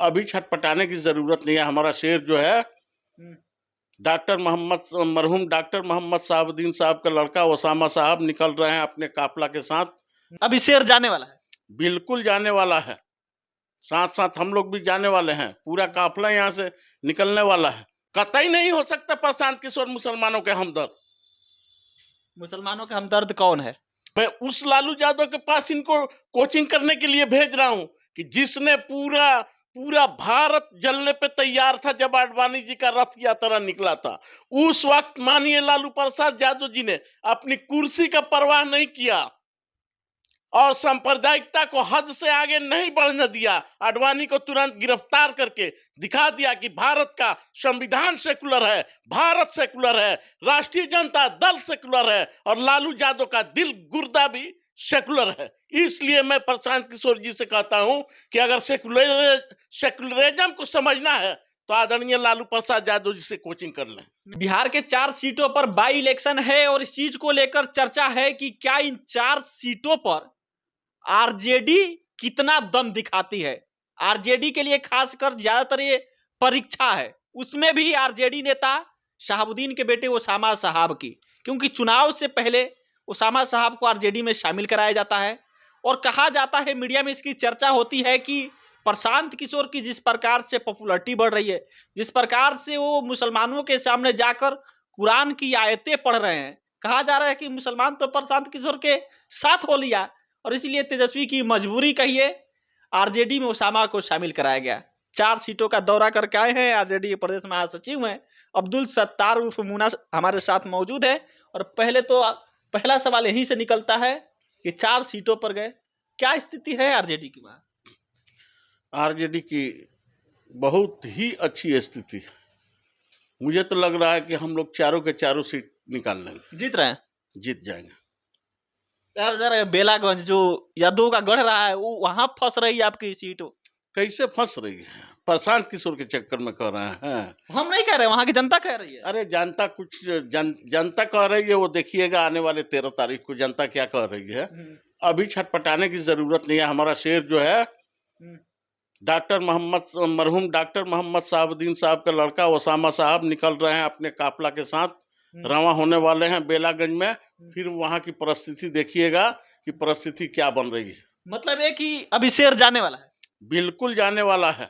अभी छटपटाने की जरूरत नहीं है। हमारा शेर जो है मरहूम डॉक्टर मोहम्मद साहबुद्दीन साहब का लड़का ओसामा साहब निकल रहे हैं अपने काफिला के साथ। अभी शेर जाने वाला है? बिल्कुल जाने वाला है, साथ साथ हम लोग भी जाने वाले हैं। पूरा काफिला यहाँ से निकलने वाला है। कतई नहीं हो सकता प्रशांत किशोर मुसलमानों के हमदर्द। मुसलमानों के हमदर्द कौन है? मैं उस लालू यादव के पास इनको कोचिंग करने के लिए भेज रहा हूं कि जिसने पूरा पूरा भारत जलने पे तैयार था जब आडवाणी जी का रथ यात्रा निकला था। उस वक्त माननीय लालू प्रसाद यादव जी ने अपनी कुर्सी का परवाह नहीं किया और सांप्रदायिकता को हद से आगे नहीं बढ़ने दिया। आडवाणी को तुरंत गिरफ्तार करके दिखा दिया कि भारत का संविधान सेकुलर है, भारत सेकुलर है, राष्ट्रीय जनता दल सेकुलर है और लालू यादव का दिल गुर्दा भी सेकुलर है। इसलिए मैं प्रशांत किशोर जी से कहता हूं कि अगर सेकुलरिज्म को समझना है तो आदरणीय लालू प्रसाद यादव जी से कोचिंग कर लें। बिहार के 4 सीटों पर बाई इलेक्शन है और इस चीज को लेकर चर्चा है कि क्या इन 4 सीटों पर आरजेडी कितना दम दिखाती है। आरजेडी के लिए खासकर ज्यादातर ये परीक्षा है। उसमें भी आरजेडी नेता शहाबुद्दीन के बेटे ओसामा साहब की, क्योंकि चुनाव से पहले ओसामा साहब को आरजेडी में शामिल कराया जाता है और कहा जाता है, मीडिया में इसकी चर्चा होती है कि प्रशांत किशोर की जिस प्रकार से पॉपुलरिटी बढ़ रही है, जिस प्रकार से वो मुसलमानों के सामने जाकर कुरान की आयतें पढ़ रहे हैं, कहा जा रहा है कि मुसलमान तो प्रशांत किशोर के साथ हो लिया और इसलिए तेजस्वी की मजबूरी कहिए आरजेडी में ओसामा को शामिल कराया गया। 4 सीटों का दौरा करके आए हैं। आरजेडी के प्रदेश महासचिव हैं अब्दुल सत्तार उर्फ मुना हमारे साथ मौजूद है और पहला सवाल यहीं से निकलता है कि 4 सीटों पर गए, क्या स्थिति है आरजेडी की? वहां आरजेडी की बहुत ही अच्छी स्थिति है। मुझे तो लग रहा है कि हम लोग चारों के चारों सीट निकाल लेंगे। जीत रहे हैं? जीत जाएंगे यार जरा बेलागंज जो यादव का गढ़ रहा है वो वहां फंस रही है आपकी सीट। कैसे फंस रही है? प्रशांत किशोर के चक्कर में कह रहे हैं। हम नहीं कह रहे, वहां की जनता कह रही है। अरे जनता जनता कह रही है, वो देखिएगा आने वाले 13 तारीख को जनता क्या कह रही है। अभी छटपटाने की जरूरत नहीं है। हमारा शेर जो है मरहूम डॉक्टर मोहम्मद साहबुद्दीन साहब का लड़का ओसामा साहब निकल रहे हैं अपने काफिला के साथ। रवाना होने वाले हैं बेलागंज में। फिर वहां की परिस्थिति देखिएगा कि परिस्थिति क्या बन रही है। मतलब है कि अभी शेर जाने वाला है? बिल्कुल जाने वाला है,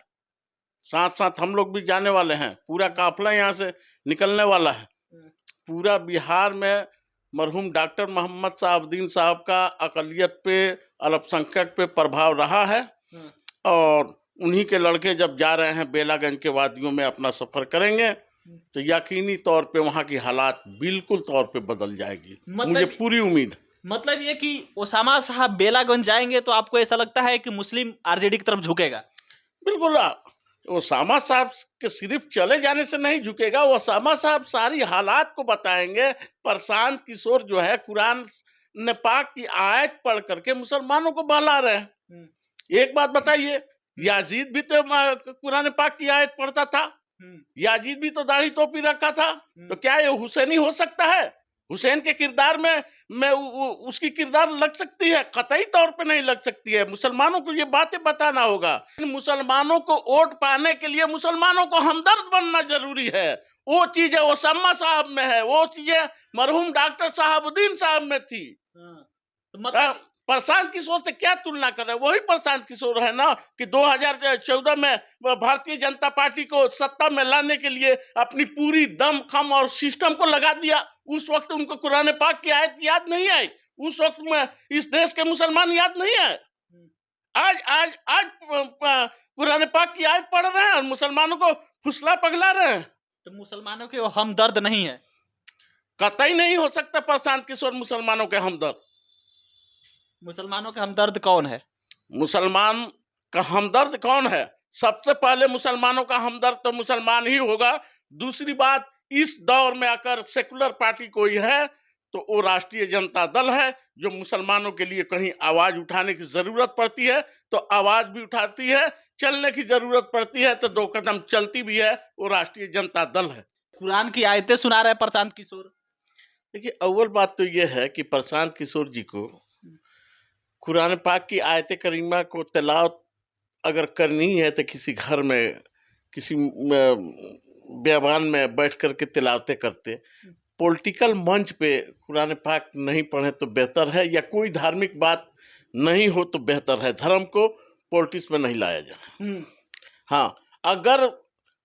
साथ साथ हम लोग भी जाने वाले हैं। पूरा काफिला यहाँ से निकलने वाला है। पूरा बिहार में मरहूम डॉक्टर मोहम्मद साहबुद्दीन साहब का अकलियत पे, अल्पसंख्यक पे प्रभाव रहा है और उन्हीं के लड़के जब जा रहे हैं बेलागंज के वादियों में अपना सफर करेंगे तो यकीनी तौर पे वहां की हालात बिल्कुल तौर पे बदल जाएगी। मुझे पूरी उम्मीद है। मतलब ये कि ओसामा साहब बेलागंज जाएंगे तो आपको ऐसा लगता है कि मुस्लिम आरजेडी की तरफ झुकेगा? बिल्कुल। ओसामा साहब के सिर्फ चले जाने से नहीं झुकेगा। ओसामा साहब सारी हालात को बताएंगे। प्रशांत किशोर जो है कुरान ने पाक की आयत पढ़ करके मुसलमानों को बहला रहे हैं। एक बात बताइए, याजीद भी तो कुरान पाक की आयत पढ़ता था, याजीद भी तो दाढ़ी टोपी रखा था, तो क्या ये हुसैनी हो सकता है? हुसैन के किरदार में उसकी किरदार लग सकती है? कतई तौर पे नहीं लग सकती है। मुसलमानों को ये बातें बताना होगा। मुसलमानों को वोट पाने के लिए मुसलमानों को हमदर्द बनना जरूरी है। वो चीजें ओसामा साहब में है, वो चीजें मरहूम डॉक्टर साहबुद्दीन साहब में थी। प्रशांत किशोर से क्या तुलना कर रहे हैं? वही प्रशांत किशोर है ना कि 2014 में भारतीय जनता पार्टी को सत्ता में लाने के लिए अपनी पूरी दम खम और सिस्टम को लगा दिया। उस वक्त उनको कुरान पाक की आयत याद नहीं आई। उस वक्त में इस देश के मुसलमान याद नहीं है। आज आज आज कुरान पाक की आयत पढ़ रहे हैं और मुसलमानों को फुसला पगला रहे हैं। तो मुसलमानों के हमदर्द नहीं है? कतई नहीं हो सकता प्रशांत किशोर मुसलमानों के हमदर्द। मुसलमानों का हमदर्द कौन है? मुसलमान का हमदर्द कौन है? सबसे पहले मुसलमानों का हमदर्द तो मुसलमान ही होगा। दूसरी बात, इस दौर में आकर सेकुलर पार्टी कोई है तो वो राष्ट्रीय जनता दल है, जो मुसलमानों के लिए कहीं आवाज उठाने की जरूरत पड़ती है तो आवाज भी उठाती है, चलने की जरूरत पड़ती है तो 2 कदम चलती भी है। वो राष्ट्रीय जनता दल है। कुरान की आयतें सुना रहे प्रशांत किशोर। देखिए, अव्वल बात तो यह है कि प्रशांत किशोर जी को कुरान पाक की आयत करीमा को तिलावत अगर करनी है तो किसी घर में किसी बेबान में बैठ करके तिलावतें करते, पॉलिटिकल मंच पे कुरान पाक नहीं पढ़े तो बेहतर है, या कोई धार्मिक बात नहीं हो तो बेहतर है। धर्म को पॉलिटिक्स में नहीं लाया जाए। हाँ, अगर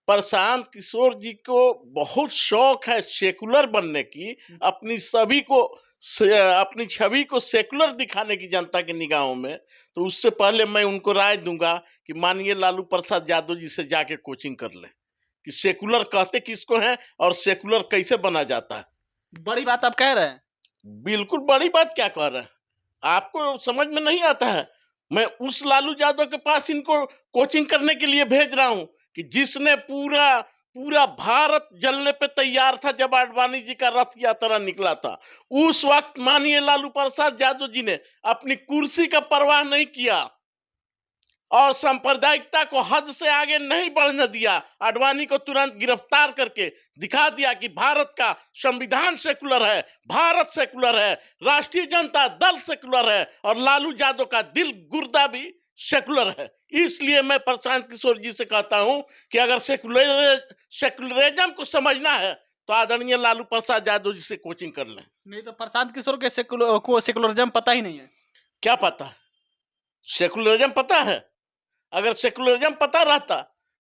प्रशांत किशोर जी को बहुत शौक है सेकुलर बनने की, अपनी अपनी छवि को सेकुलर दिखाने की जनता की निगाहों में, तो उससे पहले मैं उनको राय दूंगा कि माननीय लालू प्रसाद यादव जी से जाके कोचिंग कर ले कि सेकुलर कहते किसको हैं और सेकुलर कैसे बना जाता है। बड़ी बात आप कह रहे हैं। बिल्कुल बड़ी बात क्या कह रहे हैं, आपको समझ में नहीं आता है। मैं उस लालू यादव के पास इनको कोचिंग करने के लिए भेज रहा हूं कि जिसने पूरा पूरा भारत जलने पे तैयार था जब आडवाणी जी का रथ यात्रा निकला था। उस वक्त माननीय लालू प्रसाद यादव जी ने अपनी कुर्सी का परवाह नहीं किया और सांप्रदायिकता को हद से आगे नहीं बढ़ने दिया। आडवाणी को तुरंत गिरफ्तार करके दिखा दिया कि भारत का संविधान सेकुलर है, भारत सेकुलर है, राष्ट्रीय जनता दल सेकुलर है और लालू यादव का दिल गुर्दा भी सेकुलर है। इसलिए मैं प्रशांत किशोर जी से कहता हूं कि अगर सेकुलरिज्म को समझना है तो आदरणीय लालू प्रसाद यादव जी से कोचिंग कर लें। नहीं तो प्रशांत किशोर के सेकुलरिज्म पता ही नहीं है। क्या पता है? सेकुलरिज्म पता है? अगर सेकुलरिज्म पता रहता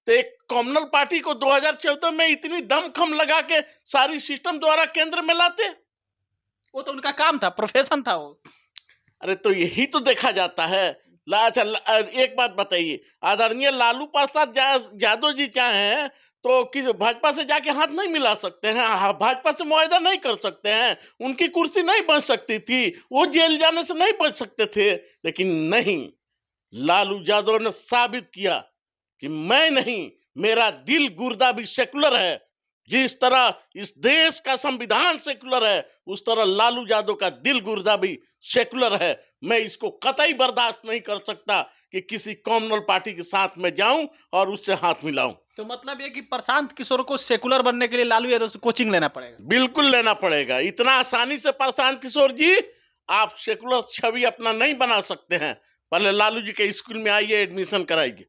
तो एक कम्युनल पार्टी को 2014 में इतनी दमखम लगा के सारी सिस्टम द्वारा केंद्र में लाते। वो तो उनका काम था, प्रोफेशन था वो। अरे तो यही तो देखा जाता है। अच्छा, एक बात बताइए, आदरणीय लालू प्रसाद यादव जी चाहे तो किस भाजपा से जाके हाथ नहीं मिला सकते हैं, भाजपा से मुआहदा नहीं कर सकते हैं, उनकी कुर्सी नहीं बन सकती थी, वो जेल जाने से नहीं बच सकते थे। लेकिन नहीं, लालू यादव ने साबित किया कि मैं नहीं, मेरा दिल गुर्दा भी सेकुलर है। जिस तरह इस देश का संविधान सेकुलर है, उस तरह लालू यादव का दिल गुर्दा भी सेकुलर है। मैं इसको कतई बर्दाश्त नहीं कर सकता कि किसी कम्युनल पार्टी के साथ में जाऊं और उससे हाथ मिलाऊं। तो मतलब ये कि प्रशांत किशोर को सेकुलर बनने के लिए लालू यादव से कोचिंग लेना पड़ेगा। बिल्कुल लेना पड़ेगा। इतना आसानी से प्रशांत किशोर जी आप सेकुलर छवि अपना नहीं बना सकते हैं। पहले लालू जी के स्कूल में आइए, एडमिशन कराइए।